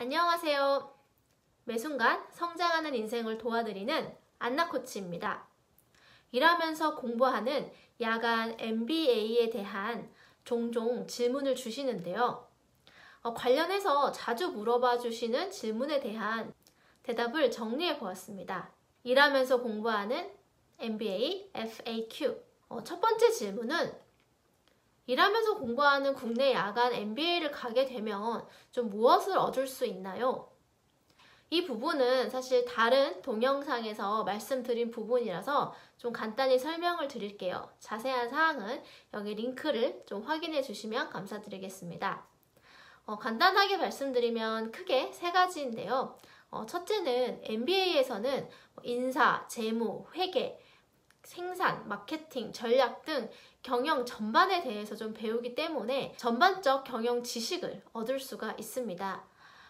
안녕하세요. 매 순간 성장하는 인생을 도와드리는 안나 코치입니다. 일하면서 공부하는 야간 MBA에 대한 종종 질문을 주시는데요. 관련해서 자주 물어봐 주시는 질문에 대한 대답을 정리해 보았습니다. 일하면서 공부하는 MBA FAQ. 첫 번째 질문은 일하면서 공부하는 국내 야간 MBA를 가게 되면 좀 무엇을 얻을 수 있나요? 이 부분은 사실 다른 동영상에서 말씀드린 부분이라서 좀 간단히 설명을 드릴게요. 자세한 사항은 여기 링크를 좀 확인해 주시면 감사드리겠습니다. 간단하게 말씀드리면 크게 세 가지인데요. 첫째는 MBA에서는 인사, 재무, 회계, 생산, 마케팅, 전략 등 경영 전반에 대해서 좀 배우기 때문에 전반적 경영 지식을 얻을 수가 있습니다.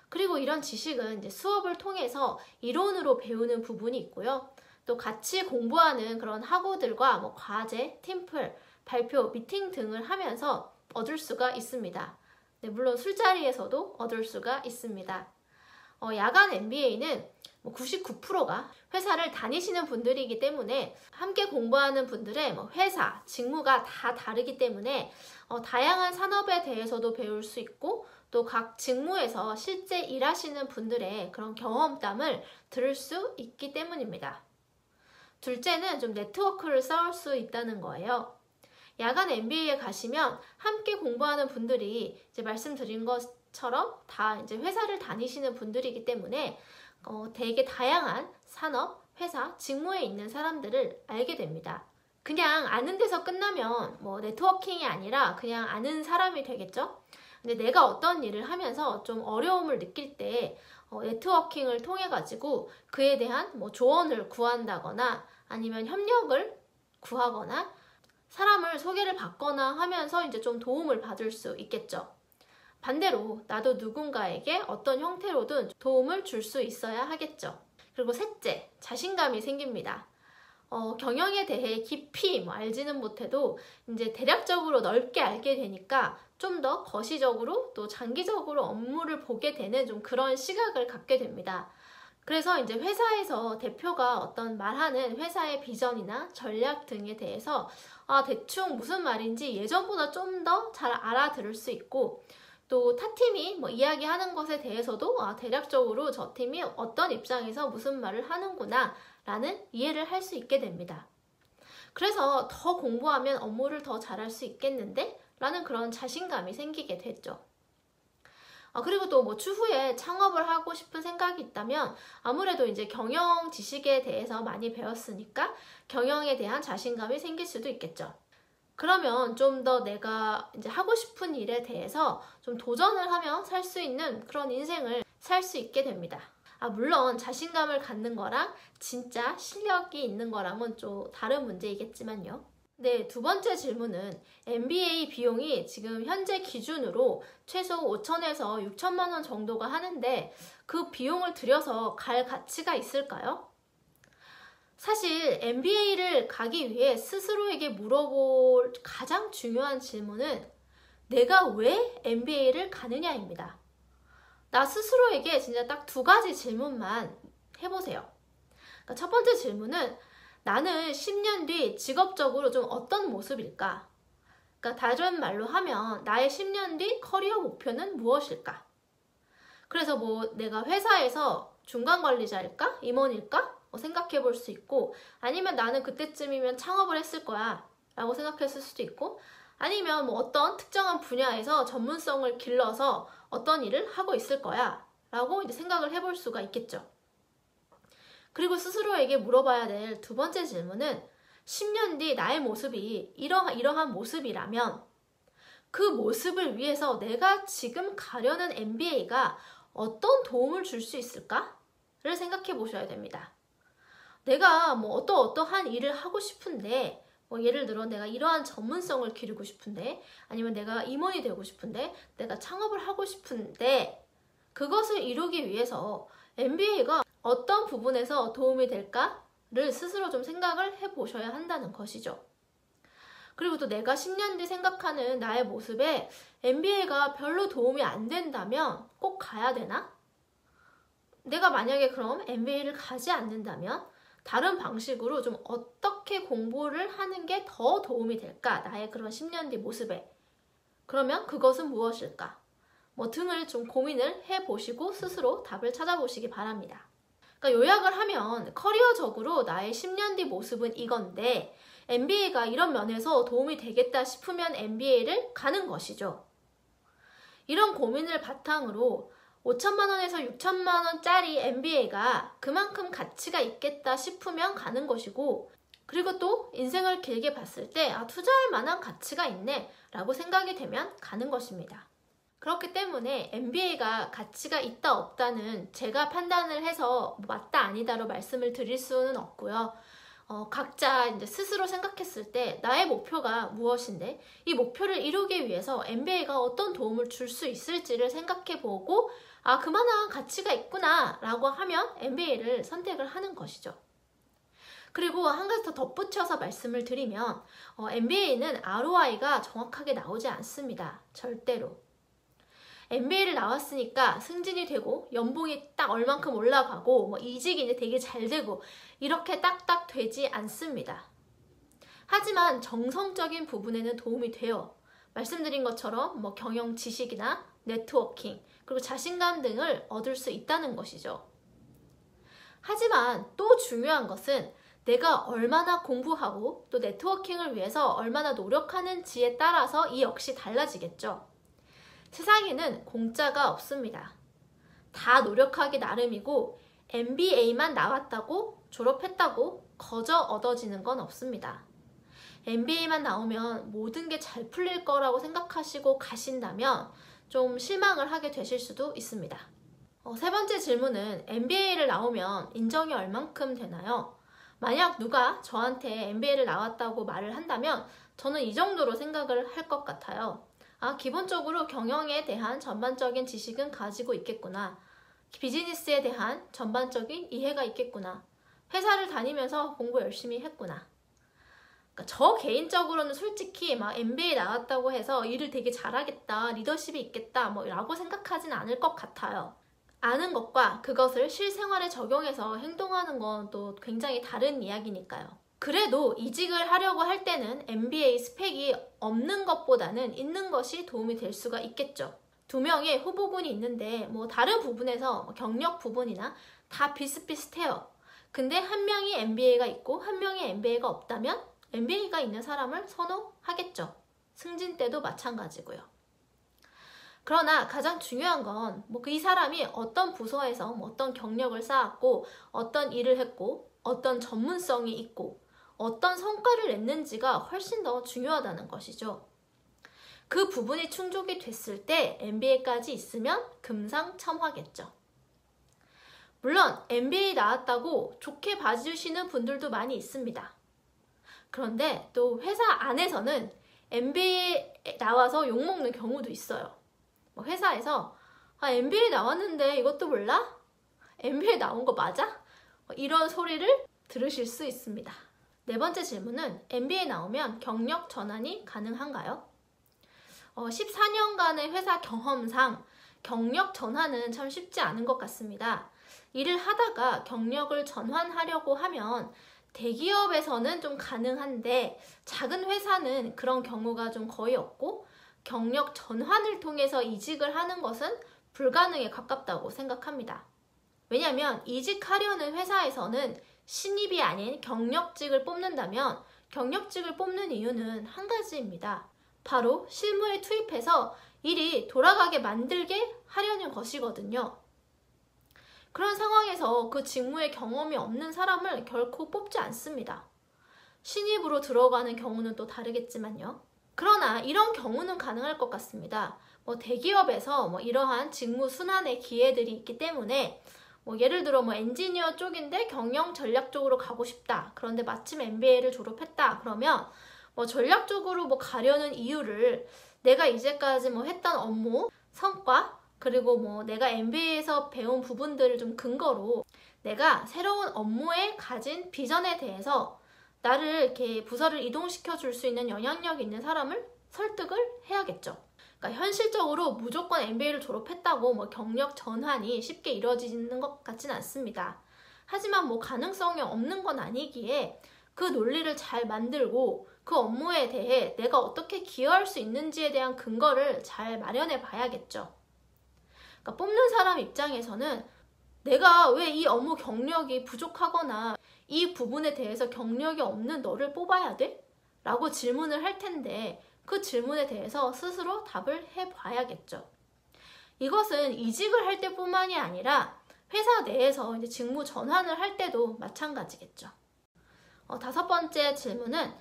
그리고 이런 지식은 이제 수업을 통해서 이론으로 배우는 부분이 있고요. 또 같이 공부하는 그런 학우들과 과제, 팀플, 발표, 미팅 등을 하면서 얻을 수가 있습니다. 네, 물론 술자리에서도 얻을 수가 있습니다. 야간 MBA는 99%가 회사를 다니시는 분들이기 때문에 함께 공부하는 분들의 회사, 직무가 다 다르기 때문에 다양한 산업에 대해서도 배울 수 있고 또 각 직무에서 실제 일하시는 분들의 그런 경험담을 들을 수 있기 때문입니다. 둘째는 좀 네트워크를 쌓을 수 있다는 거예요. 야간 MBA에 가시면 함께 공부하는 분들이 이제 말씀드린 것처럼 다 이제 회사를 다니시는 분들이기 때문에 되게 다양한 산업, 회사, 직무에 있는 사람들을 알게 됩니다. 그냥 아는 데서 끝나면 네트워킹이 아니라 그냥 아는 사람이 되겠죠? 근데 내가 어떤 일을 하면서 좀 어려움을 느낄 때 네트워킹을 통해 가지고 그에 대한 조언을 구한다거나 아니면 협력을 구하거나 사람을 소개를 받거나 하면서 이제 좀 도움을 받을 수 있겠죠. 반대로 나도 누군가에게 어떤 형태로든 도움을 줄 수 있어야 하겠죠. 그리고 셋째, 자신감이 생깁니다. 경영에 대해 깊이 알지는 못해도 이제 대략적으로 넓게 알게 되니까 좀 더 거시적으로 또 장기적으로 업무를 보게 되는 좀 그런 시각을 갖게 됩니다. 그래서 이제 회사에서 대표가 어떤 말하는 회사의 비전이나 전략 등에 대해서 대충 무슨 말인지 예전보다 좀 더 잘 알아들을 수 있고 또 타 팀이 이야기하는 것에 대해서도 대략적으로 저 팀이 어떤 입장에서 무슨 말을 하는구나 라는 이해를 할 수 있게 됩니다. 그래서 더 공부하면 업무를 더 잘할 수 있겠는데? 라는 그런 자신감이 생기게 됐죠. 그리고 또 추후에 창업을 하고 싶은 생각이 있다면 아무래도 이제 경영 지식에 대해서 많이 배웠으니까 경영에 대한 자신감이 생길 수도 있겠죠. 그러면 좀 더 내가 이제 하고 싶은 일에 대해서 좀 도전을 하며 살 수 있는 그런 인생을 살 수 있게 됩니다. 물론 자신감을 갖는 거랑 진짜 실력이 있는 거랑은 좀 다른 문제이겠지만요. 네, 두 번째 질문은 MBA 비용이 지금 현재 기준으로 최소 5천에서 6천만 원 정도가 하는데 그 비용을 들여서 갈 가치가 있을까요? 사실 MBA를 가기 위해 스스로에게 물어볼 가장 중요한 질문은 내가 왜 MBA를 가느냐입니다. 나 스스로에게 진짜 딱 두 가지 질문만 해보세요. 그러니까 첫 번째 질문은 나는 10년 뒤 직업적으로 좀 어떤 모습일까? 그러니까 다른 말로 하면 나의 10년 뒤 커리어 목표는 무엇일까? 그래서 내가 회사에서 중간관리자일까? 임원일까? 생각해 볼 수 있고 아니면 나는 그때쯤이면 창업을 했을 거야 라고 생각했을 수도 있고 아니면 어떤 특정한 분야에서 전문성을 길러서 어떤 일을 하고 있을 거야 라고 이제 생각을 해볼 수가 있겠죠. 그리고 스스로에게 물어봐야 될 두 번째 질문은 10년 뒤 나의 모습이 이러한 모습이라면 그 모습을 위해서 내가 지금 가려는 MBA가 어떤 도움을 줄 수 있을까를 생각해 보셔야 됩니다. 내가 어떠한 일을 하고 싶은데 예를 들어 내가 이러한 전문성을 기르고 싶은데 아니면 내가 임원이 되고 싶은데 내가 창업을 하고 싶은데 그것을 이루기 위해서 MBA가 어떤 부분에서 도움이 될까를 스스로 좀 생각을 해보셔야 한다는 것이죠. 그리고 또 내가 10년 뒤 생각하는 나의 모습에 MBA가 별로 도움이 안 된다면 꼭 가야 되나? 내가 만약에 그럼 MBA를 가지 않는다면 다른 방식으로 좀 어떻게 공부를 하는 게 더 도움이 될까? 나의 그런 10년 뒤 모습에. 그러면 그것은 무엇일까? 등을 좀 고민을 해보시고 스스로 답을 찾아보시기 바랍니다. 그러니까 요약을 하면 커리어적으로 나의 10년 뒤 모습은 이건데 MBA가 이런 면에서 도움이 되겠다 싶으면 MBA를 가는 것이죠. 이런 고민을 바탕으로 5천만 원에서 6천만 원짜리 MBA가 그만큼 가치가 있겠다 싶으면 가는 것이고, 그리고 또 인생을 길게 봤을 때 투자할 만한 가치가 있네 라고 생각이 되면 가는 것입니다. 그렇기 때문에 MBA가 가치가 있다 없다는 제가 판단을 해서 맞다 아니다로 말씀을 드릴 수는 없고요. 각자 이제 스스로 생각했을 때 나의 목표가 무엇인데 이 목표를 이루기 위해서 MBA가 어떤 도움을 줄 수 있을지를 생각해보고 그만한 가치가 있구나 라고 하면 MBA를 선택을 하는 것이죠. 그리고 한 가지 더 덧붙여서 말씀을 드리면 MBA는 ROI가 정확하게 나오지 않습니다. 절대로. MBA를 나왔으니까 승진이 되고 연봉이 딱 얼만큼 올라가고 이직이 이제 되게 잘 되고 이렇게 딱딱 되지 않습니다. 하지만 정성적인 부분에는 도움이 돼요. 말씀드린 것처럼 경영 지식이나 네트워킹 그리고 자신감 등을 얻을 수 있다는 것이죠. 하지만 또 중요한 것은 내가 얼마나 공부하고 또 네트워킹을 위해서 얼마나 노력하는지에 따라서 이 역시 달라지겠죠. 세상에는 공짜가 없습니다. 다 노력하기 나름이고 MBA만 나왔다고 졸업했다고 거저 얻어지는 건 없습니다. MBA만 나오면 모든 게 잘 풀릴 거라고 생각하시고 가신다면 좀 실망을 하게 되실 수도 있습니다. 세 번째 질문은 MBA를 나오면 인정이 얼만큼 되나요? 만약 누가 저한테 MBA를 나왔다고 말을 한다면 저는 이 정도로 생각을 할 것 같아요. 기본적으로 경영에 대한 전반적인 지식은 가지고 있겠구나. 비즈니스에 대한 전반적인 이해가 있겠구나. 회사를 다니면서 공부 열심히 했구나. 그러니까 저 개인적으로는 솔직히 MBA 나왔다고 해서 일을 되게 잘하겠다, 리더십이 있겠다 라고 생각하진 않을 것 같아요. 아는 것과 그것을 실생활에 적용해서 행동하는 건 또 굉장히 다른 이야기니까요. 그래도 이직을 하려고 할 때는 MBA 스펙이 없는 것보다는 있는 것이 도움이 될 수가 있겠죠. 두 명의 후보군이 있는데 다른 부분에서 경력 부분이나 다 비슷비슷해요. 근데 한 명이 MBA가 있고 한 명이 MBA가 없다면 MBA가 있는 사람을 선호하겠죠. 승진 때도 마찬가지고요. 그러나 가장 중요한 건 이 사람이 어떤 부서에서 어떤 경력을 쌓았고 어떤 일을 했고 어떤 전문성이 있고 어떤 성과를 냈는지가 훨씬 더 중요하다는 것이죠. 그 부분이 충족이 됐을 때 MBA까지 있으면 금상첨화겠죠. 물론 MBA 나왔다고 좋게 봐주시는 분들도 많이 있습니다. 그런데 또 회사 안에서는 MBA 나와서 욕먹는 경우도 있어요. 회사에서 MBA 나왔는데 이것도 몰라? MBA 나온 거 맞아? 이런 소리를 들으실 수 있습니다. 네 번째 질문은 MBA 나오면 경력 전환이 가능한가요? 14년간의 회사 경험상 경력 전환은 참 쉽지 않은 것 같습니다. 일을 하다가 경력을 전환하려고 하면 대기업에서는 좀 가능한데 작은 회사는 그런 경우가 좀 거의 없고 경력 전환을 통해서 이직을 하는 것은 불가능에 가깝다고 생각합니다. 왜냐하면 이직하려는 회사에서는 신입이 아닌 경력직을 뽑는다면 경력직을 뽑는 이유는 한 가지입니다. 바로 실무에 투입해서 일이 돌아가게 만들게 하려는 것이거든요. 그런 상황에서 그 직무에 경험이 없는 사람을 결코 뽑지 않습니다. 신입으로 들어가는 경우는 또 다르겠지만요. 그러나 이런 경우는 가능할 것 같습니다. 대기업에서 이러한 직무 순환의 기회들이 있기 때문에 예를 들어 엔지니어 쪽인데 경영 전략 쪽으로 가고 싶다. 그런데 마침 MBA를 졸업했다. 그러면 전략적으로 가려는 이유를 내가 이제까지 했던 업무, 성과, 그리고 내가 MBA에서 배운 부분들을 좀 근거로 내가 새로운 업무에 가진 비전에 대해서 나를 이렇게 부서를 이동시켜 줄 수 있는 영향력 있는 사람을 설득을 해야겠죠. 그러니까 현실적으로 무조건 MBA를 졸업했다고 뭐 경력 전환이 쉽게 이루어지는 것 같진 않습니다. 하지만 뭐 가능성이 없는 건 아니기에 그 논리를 잘 만들고 그 업무에 대해 내가 어떻게 기여할 수 있는지에 대한 근거를 잘 마련해 봐야겠죠. 그러니까 뽑는 사람 입장에서는 내가 왜 이 업무 경력이 부족하거나 이 부분에 대해서 경력이 없는 너를 뽑아야 돼? 라고 질문을 할 텐데 그 질문에 대해서 스스로 답을 해봐야겠죠. 이것은 이직을 할 때뿐만이 아니라 회사 내에서 이제 직무 전환을 할 때도 마찬가지겠죠. 5번째 질문은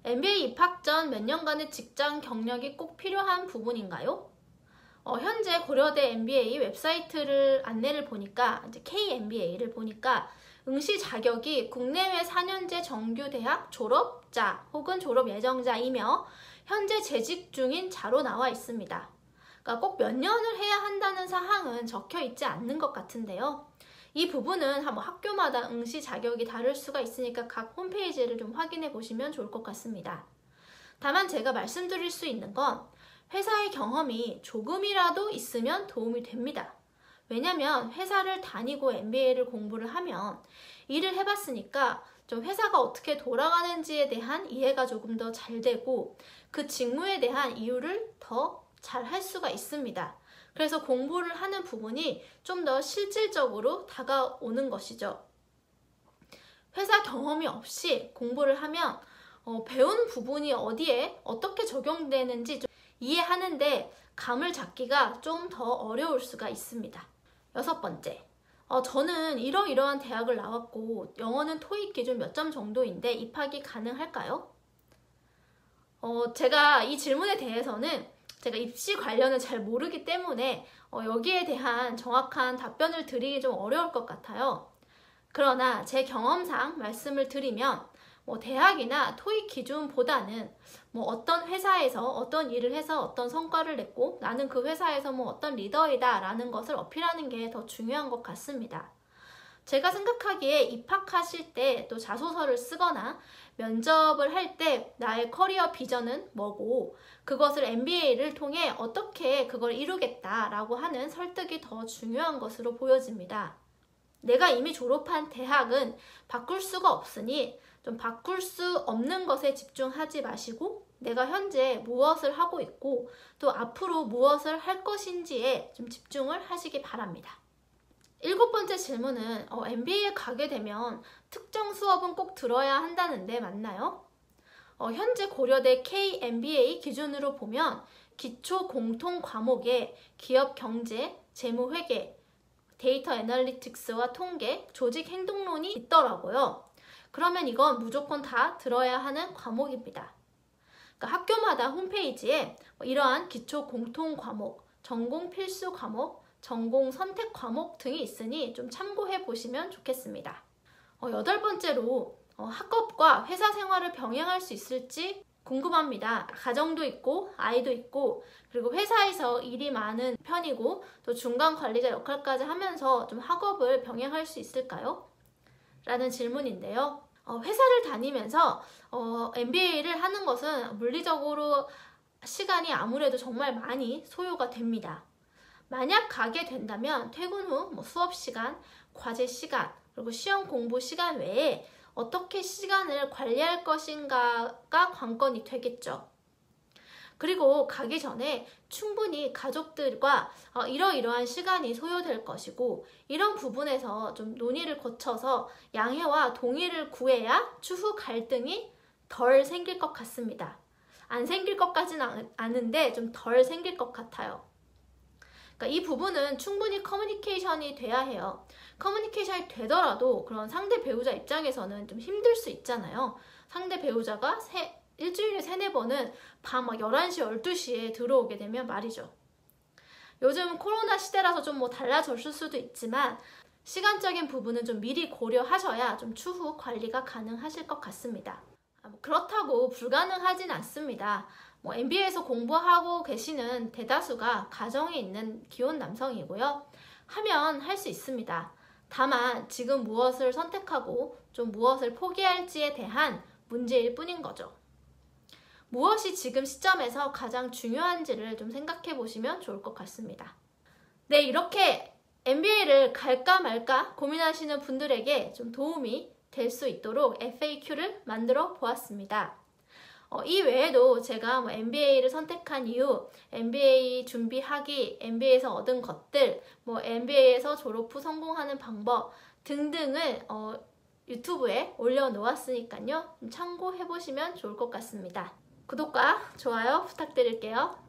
MBA 입학 전 몇 년간의 직장 경력이 꼭 필요한 부분인가요? 현재 고려대 MBA 웹사이트를 안내를 보니까 이제 KMBA를 보니까 응시 자격이 국내외 4년제 정규대학 졸업자 혹은 졸업 예정자이며 현재 재직 중인 자로 나와 있습니다. 그러니까 꼭 몇 년을 해야 한다는 사항은 적혀 있지 않는 것 같은데요. 이 부분은 학교마다 응시 자격이 다를 수가 있으니까 각 홈페이지를 좀 확인해 보시면 좋을 것 같습니다. 다만 제가 말씀드릴 수 있는 건 회사의 경험이 조금이라도 있으면 도움이 됩니다. 왜냐면 회사를 다니고 MBA를 공부를 하면 일을 해봤으니까 좀 회사가 어떻게 돌아가는지에 대한 이해가 조금 더 잘 되고 그 직무에 대한 이유를 더 잘 할 수가 있습니다. 그래서 공부를 하는 부분이 좀 더 실질적으로 다가오는 것이죠. 회사 경험이 없이 공부를 하면 배운 부분이 어디에 어떻게 적용되는지 좀 이해하는데 감을 잡기가 좀 더 어려울 수가 있습니다. 6번째, 저는 이러이러한 대학을 나왔고 영어는 토익 기준 몇 점 정도인데 입학이 가능할까요? 제가 이 질문에 대해서는 제가 입시 관련을 잘 모르기 때문에 여기에 대한 정확한 답변을 드리기 좀 어려울 것 같아요. 그러나 제 경험상 말씀을 드리면 대학이나 토익 기준보다는 어떤 회사에서 어떤 일을 해서 어떤 성과를 냈고 나는 그 회사에서 어떤 리더이다 라는 것을 어필하는 게 더 중요한 것 같습니다. 제가 생각하기에 입학하실 때 또 자소서를 쓰거나 면접을 할 때 나의 커리어 비전은 뭐고 그것을 MBA를 통해 어떻게 그걸 이루겠다라고 하는 설득이 더 중요한 것으로 보여집니다. 내가 이미 졸업한 대학은 바꿀 수가 없으니 좀 바꿀 수 없는 것에 집중하지 마시고 내가 현재 무엇을 하고 있고 또 앞으로 무엇을 할 것인지에 좀 집중을 하시기 바랍니다. 7번째 질문은 MBA에 가게 되면 특정 수업은 꼭 들어야 한다는데 맞나요? 현재 고려대 KMBA 기준으로 보면 기초 공통 과목에 기업 경제, 재무회계, 데이터 애널리틱스와 통계, 조직 행동론이 있더라고요. 그러면 이건 무조건 다 들어야 하는 과목입니다. 그러니까 학교마다 홈페이지에 이러한 기초 공통 과목, 전공 필수 과목, 전공 선택 과목 등이 있으니 좀 참고해 보시면 좋겠습니다. 8번째로 학업과 회사 생활을 병행할 수 있을지 궁금합니다. 가정도 있고 아이도 있고 그리고 회사에서 일이 많은 편이고 또 중간 관리자 역할까지 하면서 좀 학업을 병행할 수 있을까요? 라는 질문인데요. 회사를 다니면서 MBA를 하는 것은 물리적으로 시간이 아무래도 정말 많이 소요가 됩니다. 만약 가게 된다면 퇴근 후 수업 시간, 과제 시간, 그리고 시험 공부 시간 외에 어떻게 시간을 관리할 것인가가 관건이 되겠죠. 그리고 가기 전에 충분히 가족들과 이러이러한 시간이 소요될 것이고 이런 부분에서 좀 논의를 거쳐서 양해와 동의를 구해야 추후 갈등이 덜 생길 것 같습니다. 안 생길 것 같지는 않은데 좀 덜 생길 것 같아요. 그러니까 이 부분은 충분히 커뮤니케이션이 돼야 해요. 커뮤니케이션이 되더라도 그런 상대 배우자 입장에서는 좀 힘들 수 있잖아요. 상대 배우자가 일주일에 3-4번은 밤 11시, 12시에 들어오게 되면 말이죠. 요즘 코로나 시대라서 좀 달라졌을 수도 있지만 시간적인 부분은 좀 미리 고려하셔야 좀 추후 관리가 가능하실 것 같습니다. 그렇다고 불가능하진 않습니다. MBA에서 공부하고 계시는 대다수가 가정에 있는 기혼 남성이고요. 하면 할 수 있습니다. 다만 지금 무엇을 선택하고 좀 무엇을 포기할지에 대한 문제일 뿐인 거죠. 무엇이 지금 시점에서 가장 중요한지를 좀 생각해 보시면 좋을 것 같습니다. 네, 이렇게 MBA를 갈까 말까 고민하시는 분들에게 좀 도움이 될 수 있도록 FAQ를 만들어 보았습니다. 이 외에도 제가 MBA를 선택한 이유, MBA 준비하기, MBA에서 얻은 것들, MBA에서 졸업 후 성공하는 방법 등등을 유튜브에 올려놓았으니까요. 참고해보시면 좋을 것 같습니다. 구독과 좋아요 부탁드릴게요.